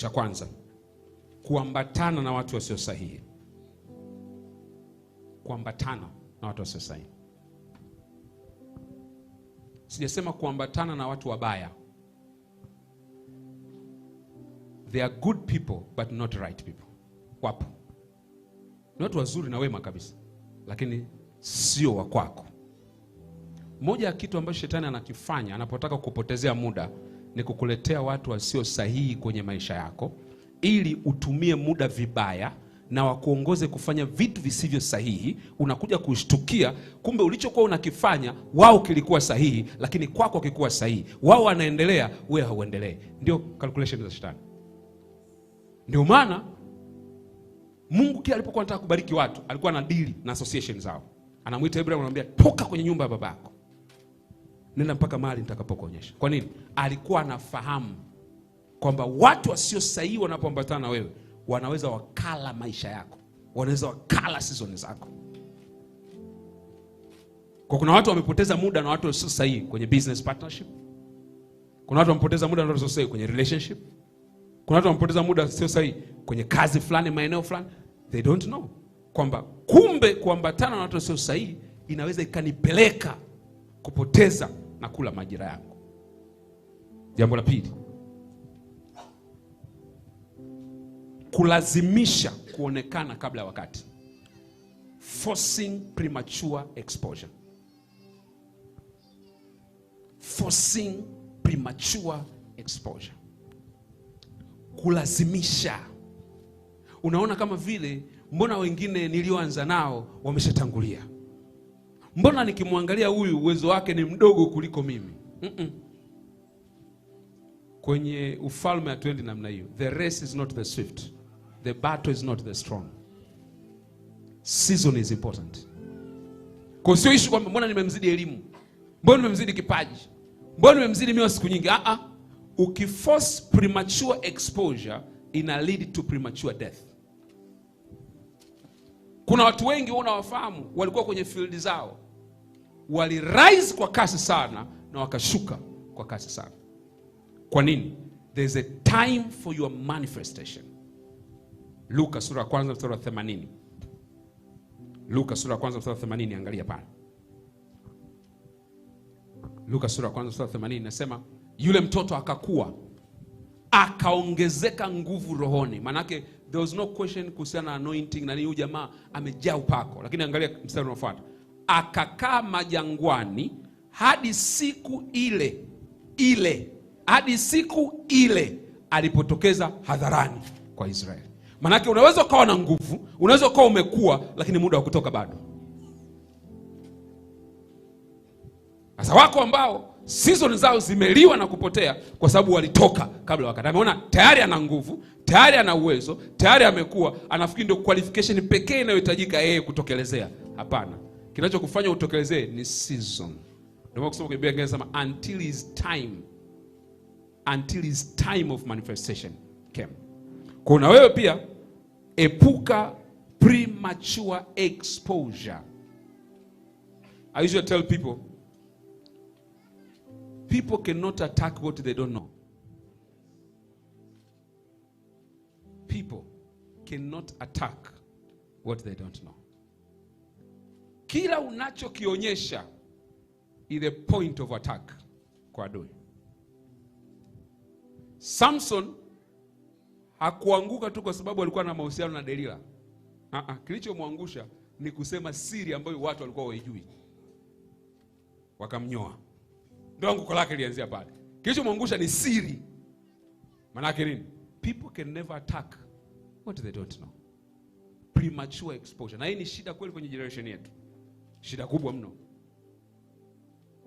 Cha kwanza, kuambatana na watu wasio sahihi. Kuambatana na watu wasio sahihi. Sijasema kuambatana na watu wabaya. They are good people but not right people. Wapo. Ni watu wazuri na wema kabisa, lakini sio wa kwako. Moja ya kitu ambacho shetani anakifanya anapotaka kukupotezea muda ni kukuletea watu wasio sahihi kwenye maisha yako ili utumie muda vibaya na wakuongoze kufanya vitu visivyo sahihi. Unakuja kushtukia kumbe ulichokuwa unakifanya wao kilikuwa sahihi, lakini kwako kilikuwa sahihi. Wao wanaendelea, wewe hauendelee. Ndio calculation za shetani. Ndio maana Mungu kile alipokuwa anataka kubariki watu, alikuwa na deal na association zao. Anamuita Abraham, anamwambia toka kwenye nyumba ya babako, nenda mpaka mahali nitakapokuonyesha. Kwa nini? Alikuwa anafahamu kwamba watu wasio sahihi wanapoambatana na wewe wanaweza wakala maisha yako, wanaweza wakala season zako. Kwa kuna watu wamepoteza muda na watu wasio sahihi kwenye business partnership. Kuna watu wamepoteza muda na watu wasio sahihi kwenye relationship. Kuna watu wamepoteza muda sio sahihi kwenye kazi fulani, maeneo fulani. They don't know kwamba kumbe kuambatana na watu sio sahihi inaweza ikanipeleka kupoteza na kula majira yangu. Jambo la pili, kulazimisha kuonekana kabla ya wakati. Forcing premature exposure. Forcing premature exposure. Kulazimisha. Unaona kama vile mbona wengine nilioanza nao wameshatangulia? Mbona nikimwangalia huyu uwezo wake ni mdogo kuliko mimi? Kwenye ufalme hatuendi namna hiyo. The race is not the swift. The battle is not the strong. Season is important. Kwa sio issue kwamba mbona nimemzidi elimu, mbona nimemzidi kipaji, mbona nimemzidi mimi siku nyingi. Ukiforce premature exposure ina lead to premature death. Kuna watu wengi unawafahamu walikuwa kwenye field zao, walirise kwa kasi sana na wakashuka kwa kasi sana. Kwa nini? There's a time for your manifestation. Luka sura ya 1 mstari wa 80. Luka sura ya 1 mstari wa 80, angalia pale. Luka sura ya 1 mstari wa 80 inasema yule mtoto akakua, akaongezeka nguvu rohoni. Manake there was no question kuhusiana na anointing na huyu jamaa amejaa upako. Lakini angalia mstari unaofuata. Akakaa majangwani hadi siku ile alipotokeza hadharani kwa Israeli. Manake unaweza ukawa na nguvu, unaweza ukawa umekua, lakini muda wa kutoka bado. Sasa wako ambao season zao zimeliwa na kupotea kwa sababu walitoka kabla wakati. Ameona tayari ana nguvu, tayari ana uwezo, tayari amekuwa, anafikiri ndio qualification pekee inayohitajika yeye kutokelezea. Hapana. Kinachokufanya utokelezee ni season. Ndio kusoma kwa Biblia inasema until his time of manifestation came. Kuna wewe pia epuka premature exposure. I usually tell people cannot attack what they don't know. People cannot attack what they don't know. Kila unachokionyesha is the point of attack kwa adui. Samson hakuanguka tu kwa sababu alikuwa na mahusiano na Delila. Kilichomwangusha ni kusema siri ambayo watu walikuwa waijui, wakamnyoa. Ndio anguko lake lianzia pale. Kilichomwangusha ni siri. Maana yake nini? People can never attack what they don't know. Premature exposure. Na hii ni shida kweli kwenye generation yetu. Shida kubwa mno.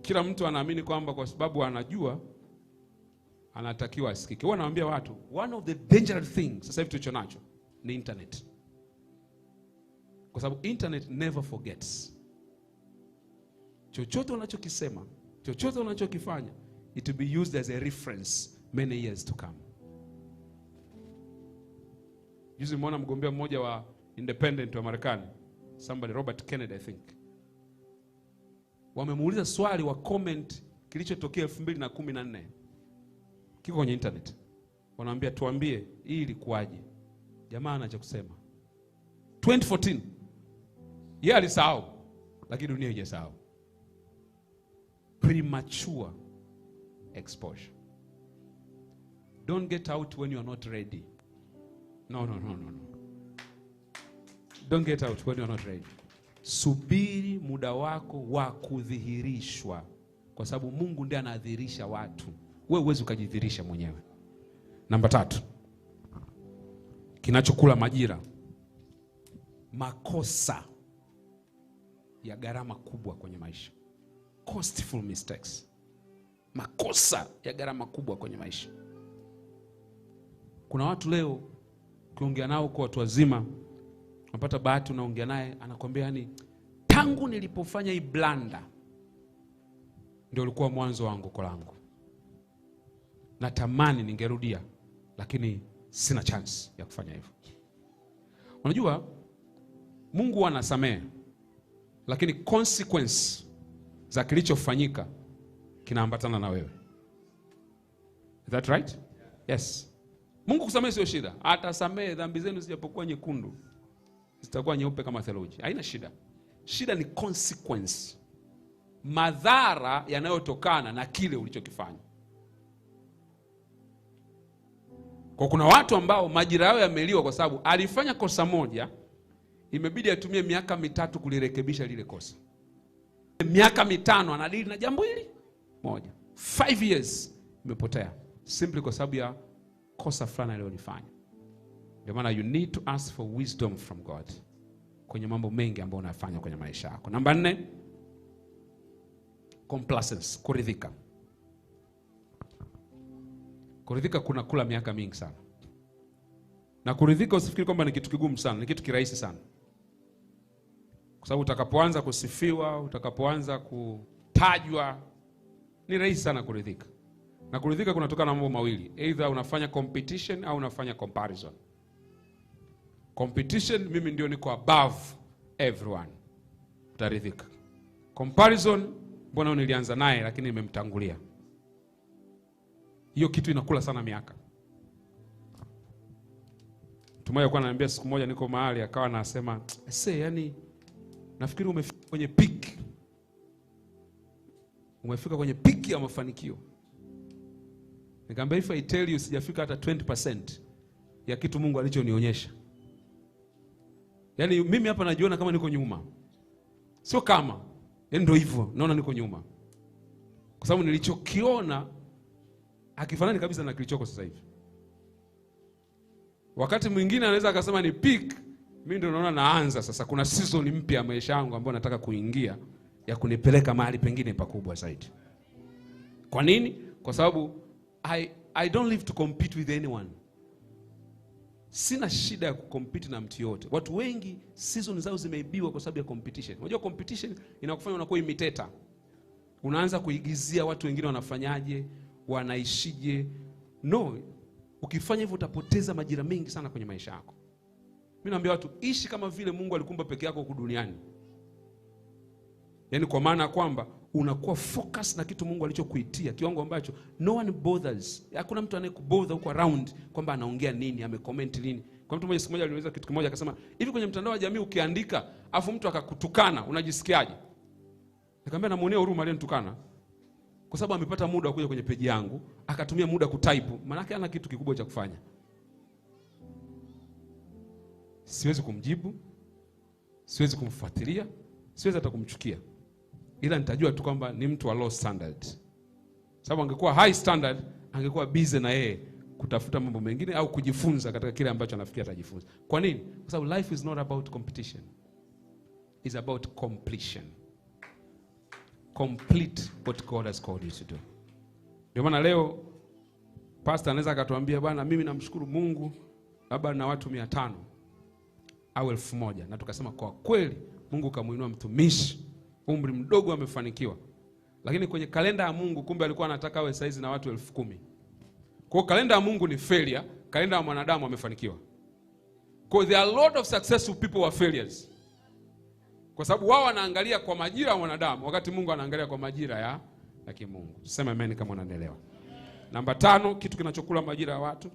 Kila mtu anaamini kwamba kwa sababu anajua anatakiwa asikike. Huwa naambia watu, one of the dangerous things sasa hivi tulicho nacho ni internet. Kwa sababu internet never forgets. Chochote unachokisema, chochote unachokifanya, it will be used as a reference many years to come. Juzi nimeona mgombea mmoja wa independent wa Marekani, Robert Kennedy I think. Wamemuuliza swali wa comment kilichotokea 2014. Kiko kwenye internet. Wanaambia tuambie hii ilikuwaje. Jamaa anacho kusema 2014 yeye alisahau, lakini dunia haijasahau. Premature exposure. Don't get out when you are not ready. No. Don't get out when you are not ready. Subiri muda wako wa kudhihirishwa, kwa sababu Mungu ndiye anadhihirisha watu. Wewe huwezi ukajidhihirisha mwenyewe. Namba 3. Kinachokula majira. Makosa ya gharama kubwa kwenye maisha. Costful mistakes. Makosa ya gharama kubwa kwenye maisha. Kuna watu leo ukiongea nao kwa watu wazima, unapata bahati unaongea naye anakuambia yani tangu nilipofanya hii blanda ndio ulikuwa mwanzo wa anguko langu. Natamani ningerudia, lakini sina chance ya kufanya hivyo. Unajua Mungu anasamehe, lakini consequence za kilichofanyika kinaambatana na wewe. Is that right? Yes. Mungu kusamehe sio shida. Atasamehe dhambi zenu zijapokuwa nyekundu, zitakuwa nyeupe kama theluji. Haina shida. Shida ni consequence. Madhara yanayotokana na kile ulichokifanya. Kwa kuna watu ambao majira yao yameliwa kwa sababu alifanya kosa moja, imebidi atumie miaka 3 kulirekebisha lile kosa. Miaka 5 anadili na jambo hili moja. 5 years imepotea simply kwa sababu ya kosa fulani alilofanya. Ndio maana you need to ask for wisdom from God kwenye mambo mengi ambayo unafanya kwenye maisha yako. Namba 4, complacence, kuridhika. Kuridhika kuna kula miaka mingi sana. Na kuridhika usifikiri kwamba ni kitu kigumu sana, ni kitu kirahisi sana. Kwa sababu utakapoanza kusifiwa, utakapoanza kutajwa, ni rahisi sana kuridhika. Na kuridhika kunatokana na mambo mawili. Either unafanya competition au unafanya comparison. Competition, mimi ndio niko above everyone, utaridhika. Comparison, mbona nilianza naye lakini nimemtangulia. Hiyo kitu inakula sana miaka. Mtu mmoja alikuwa ananiambia siku moja niko mahali akawa anasema, yani nafikiri umefika kwenye peak. Umefika kwenye peak ya mafanikio." Nikamwambia, if I tell you sijafika hata 20% ya kitu Mungu alichonionyesha. Yani mimi hapa najiona kama niko nyuma. Sio kama. Yani ndio hivyo, naona niko nyuma. Kwa sababu nilichokiona hakifanani kabisa na kilichoko sasa hivi. Wakati mwingine anaweza akasema ni peak, mimi ndio naona naanza sasa kuna season mpya ya maisha yangu ambayo nataka kuingia ya kunipeleka mahali pengine pakubwa zaidi. Kwa nini? Kwa sababu I don't live to compete with anyone. Sina shida ya kucompete na mtu yote. Watu wengi season zao zimeibiwa kwa sababu ya competition. Unajua competition inakufanya unakuwa imitator. Unaanza kuigizia watu wengine wanafanyaje, wanaishije. No, ukifanya hivyo utapoteza majira mengi sana kwenye maisha yako. Mimi naambia watu, ishi kama vile Mungu alikumba peke yako huku duniani. Yaani kwa maana kwamba unakuwa focus na kitu Mungu alichokuitia, kiwango ambacho no one bothers. Hakuna mtu anayekubother huko around kwamba anaongea nini, amecomment nini. Kwa mtu mmoja siku moja aliuliza kitu kimoja akasema, hivi kwenye mtandao wa jamii ukiandika afu mtu akakutukana unajisikiaje? Nikamwambia namuonea huruma aliyenitukana. Kwa sababu amepata muda wa kuja kwenye page yangu, akatumia muda kutype, maana yake ana kitu kikubwa cha kufanya. Siwezi kumjibu, siwezi kumfuatilia, siwezi hata kumchukia. Ila nitajua tu kwamba ni mtu wa low standard. Sababu angekuwa high standard, angekuwa busy na yeye kutafuta mambo mengine au kujifunza katika kile ambacho anafikia atajifunza. Kwa nini? Kwa sababu life is not about competition. It's about completion. Complete what God has called you to do. Ndio maana leo pastor anaweza akatuambia, bwana mimi namshukuru Mungu labda na watu 500 au 1000, na tukasema kwa kweli Mungu kamuinua mtumishi, umri mdogo amefanikiwa. Lakini kwenye kalenda ya Mungu kumbe alikuwa anataka awe saizi na watu 10,000. Kwa kalenda ya Mungu ni failure, kalenda ya mwanadamu amefanikiwa. Kwa there are a lot of successful people who are failures. Kwa sababu wao wanaangalia kwa majira ya mwanadamu wakati Mungu anaangalia kwa majira ya kimungu. Sema amen kama unanielewa. Namba 5, kitu kinachokula majira ya watu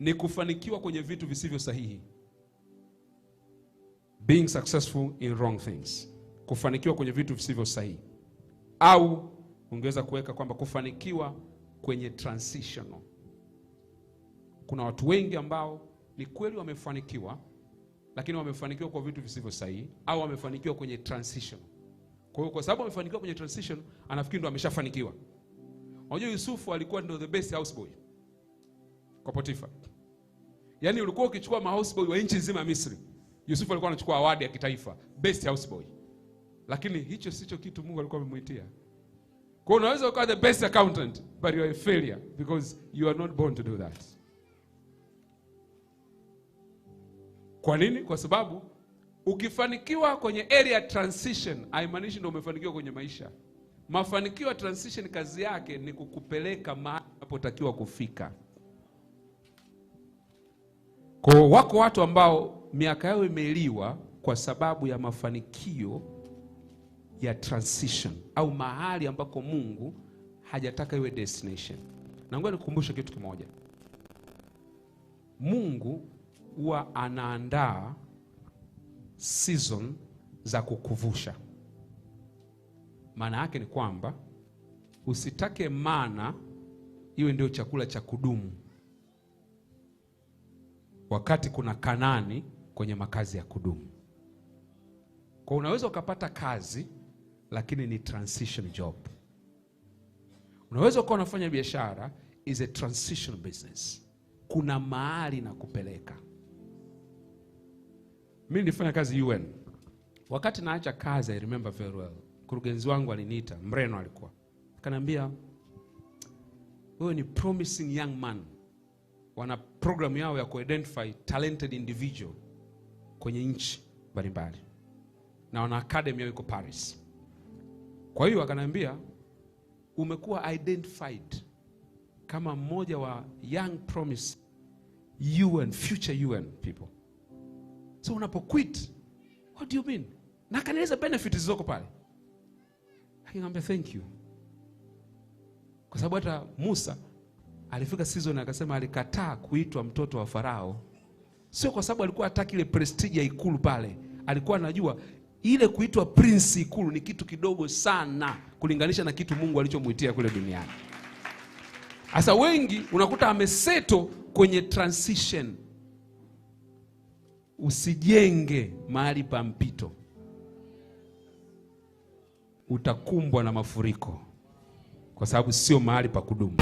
ni kufanikiwa kwenye vitu visivyo sahihi. Being successful in wrong things. Kufanikiwa kwenye vitu visivyo sahihi. Au ungeweza kuweka kwamba kufanikiwa kwenye transitional. Kuna watu wengi ambao ni kweli wamefanikiwa, lakini wamefanikiwa kwa vitu visivyo sahihi, au wamefanikiwa kwenye transition. Kwa hiyo kwa sababu amefanikiwa kwenye transition, anafikiri ndo ameshafanikiwa. Unajua Yusufu alikuwa ndo the best houseboy kwa Potifa. Yaani ulikuwa ukichukua houseboy wa nchi nzima ya Misri, Yusufu alikuwa anachukua award ya kitaifa, best houseboy. Lakini hicho sicho kitu Mungu alikuwa amemuitia. Kwa hiyo unaweza ukawa the best accountant, but you are a failure because you are not born to do that. Kwa nini? Kwa sababu ukifanikiwa kwenye area transition, haimaanishi ndio umefanikiwa kwenye maisha. Mafanikio ya transition kazi yake ni kukupeleka mahali unapotakiwa kufika. Kwa wako watu ambao miaka yao imeliwa kwa sababu ya mafanikio ya transition, au mahali ambako Mungu hajataka iwe destination. Na ngoja nikukumbushe kitu kimoja. Mungu huwa anaandaa season za kukuvusha. Maana yake ni kwamba usitake mana iwe ndio chakula cha kudumu wakati kuna Kanani kwenye makazi ya kudumu. Kwa unaweza ukapata kazi lakini ni transition job. Unaweza ukawa unafanya biashara, is a transition business. Kuna mahali na kupeleka. Mimi nilifanya kazi UN. Wakati naacha kazi, I remember very well. Mkurugenzi wangu aliniita, Mreno alikuwa. Akaniambia, wewe ni promising young man. Wana program yao ya ku-identify talented individual kwenye nchi mbalimbali. Na wana academy yao iko Paris. Kwa hiyo akaniambia, umekuwa identified kama mmoja wa young promise UN, future UN people. So unapoquit, what do you mean? Na kanieleza benefits zoko pale. Akaniambia thank you. Kwa sababu hata Musa alifika season akasema alikataa kuitwa mtoto wa Farao. Sio kwa sababu alikuwa hataki ile prestige ya ikulu pale. Alikuwa anajua ile kuitwa prince ikulu ni kitu kidogo sana kulinganisha na kitu Mungu alichomuitia kule duniani. Asa wengi unakuta ameseto kwenye transition. Usijenge mahali pa mpito. Utakumbwa na mafuriko. Kwa sababu sio mahali pa kudumu.